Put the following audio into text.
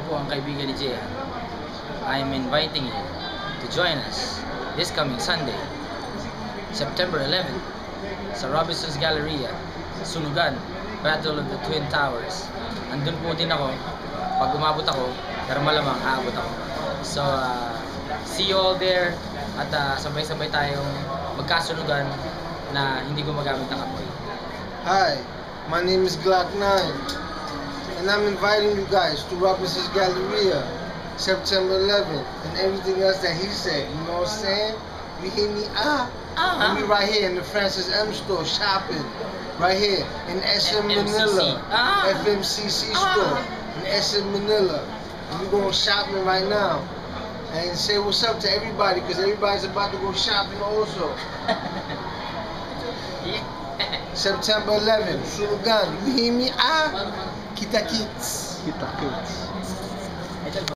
po ang kaibigan ni Jehan. I am inviting you to join us this coming Sunday, September 11, sa Robinson's Galleria, Sunugan, Battle of the Twin Towers. Andun po din ako. Pag umabot ako, pero malamang aabot ako. So, see you all there at sabay-sabay tayong magkasunugan na hindi gumagamit ng apoy. Hi, my name is Glock9 and I'm inviting you guys to Robinson's Galleria September 11th and everything else that he said, you know what I'm saying? You hear me? And we right here in the Francis M store shopping, right here in SM Manila, FMCC store in SM Manila. And we're going shopping right now. And say what's up to everybody, because everybody's about to go shopping also. September 11th, Sunugan. You hear me? Kita Kits. Kita Kits.